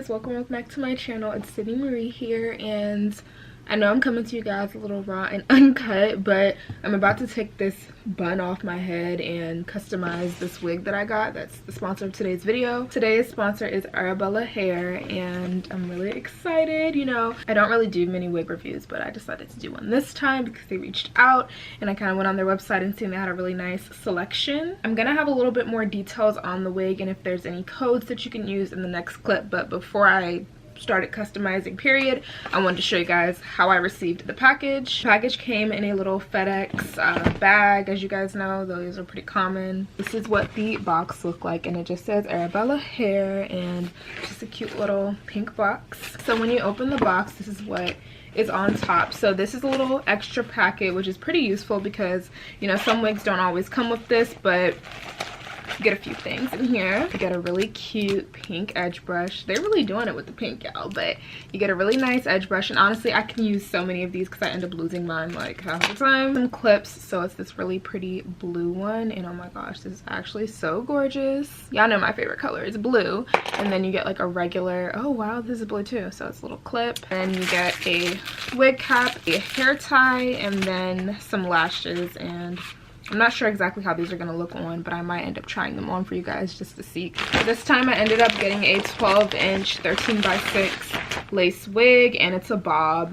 guys, welcome back to my channel. It's Sydney Marie here, and I know I'm coming to you guys a little raw and uncut, but I'm about to take this bun off my head and customize this wig that I got. That's the sponsor of today's video. Today's sponsor is Arabella Hair, and I'm really excited. You know, I don't really do many wig reviews, but I decided to do one this time because they reached out and I kind of went on their website and seen they had a really nice selection. I'm gonna have a little bit more details on the wig and if there's any codes that you can use in the next clip, but before I started customizing period, I wanted to show you guys how I received the package. The package came in a little FedEx bag. As you guys know, those are pretty common. This is what the box looked like, and it just says Arabella Hair and just a cute little pink box. So when you open the box, this is what is on top. So this is a little extra packet, which is pretty useful because, you know, some wigs don't always come with this, but you get a few things in here. You get a really cute pink edge brush. They're really doing it with the pink, y'all, but you get a really nice edge brush, and honestly I can use so many of these because I end up losing mine like half the time. Some clips. So it's this really pretty blue one, and oh my gosh, this is actually so gorgeous. Y'all know my favorite color is blue. And then you get like a regular, oh wow, this is blue too, so it's a little clip. And you get a wig cap, a hair tie, and then some lashes. And I'm not sure exactly how these are going to look on, but I might end up trying them on for you guys just to see. This time I ended up getting a 12-inch 13x6 lace wig, and it's a bob.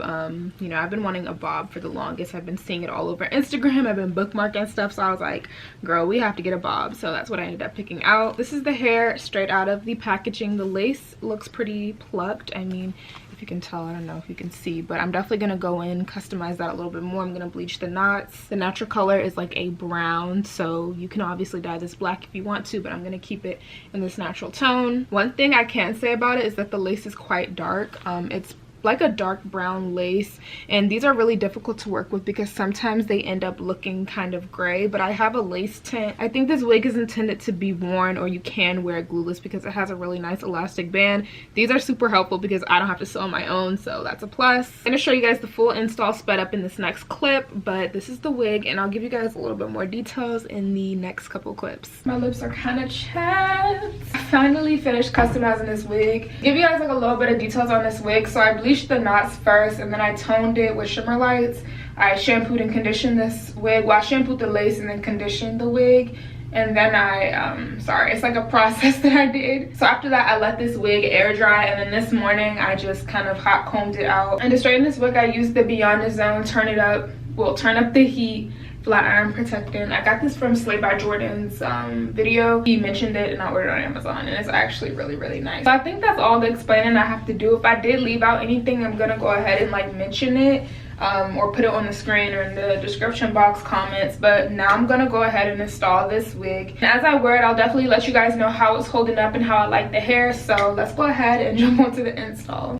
You know, I've been wanting a bob for the longest. I've been seeing it all over Instagram. I've been bookmarking stuff, so I was like, girl, we have to get a bob. So that's what I ended up picking out. This is the hair straight out of the packaging. The lace looks pretty plucked. I mean, if you can tell, I don't know if you can see, but I'm definitely gonna go in, customize that a little bit more. I'm gonna bleach the knots. The natural color is like a brown, so you can obviously dye this black if you want to, but I'm gonna keep it in this natural tone. One thing I can say about it is that the lace is quite dark. It's like a dark brown lace, and these are really difficult to work with because sometimes they end up looking kind of gray, but I have a lace tint. I think this wig is intended to be worn, or you can wear it glueless because it has a really nice elastic band. These are super helpful because I don't have to sew on my own, so that's a plus. I'm gonna show you guys the full install sped up in this next clip, but this is the wig, and I'll give you guys a little bit more details in the next couple clips. My lips are kind of chapped. I finally finished customizing this wig. Give you guys like a little bit of details on this wig. So I bleached the knots first, and then I toned it with shimmer lights. I shampooed and conditioned this wig. Well, I shampooed the lace and then conditioned the wig, and then I sorry, it's like a process that I did. So after that, I let this wig air dry, and then this morning I just kind of hot combed it out. And to straighten this wig, I used the Beyond the Zone turn up the heat flat iron protectant. I got this from Slay by Jordan's video. He mentioned it and I ordered it on Amazon, and it's actually really nice. So I think that's all the explaining I have to do. If I did leave out anything, I'm gonna go ahead and like mention it or put it on the screen or in the description box comments. But now I'm gonna go ahead and install this wig, and as I wear it, I'll definitely let you guys know how it's holding up and how I like the hair. So let's go ahead and jump onto the install.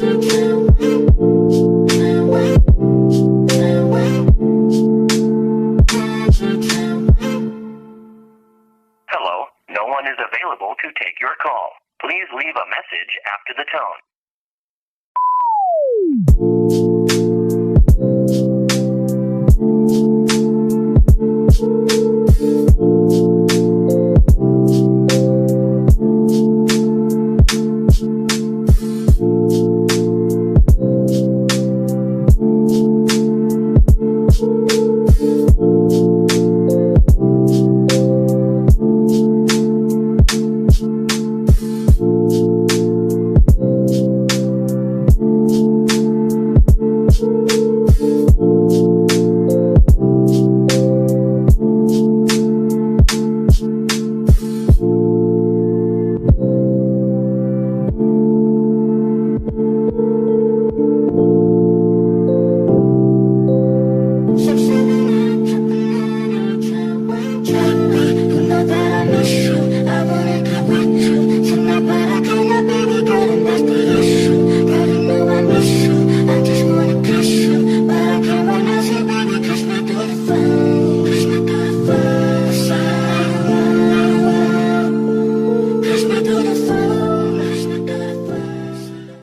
Hello, no one is available to take your call. Please leave a message after the tone.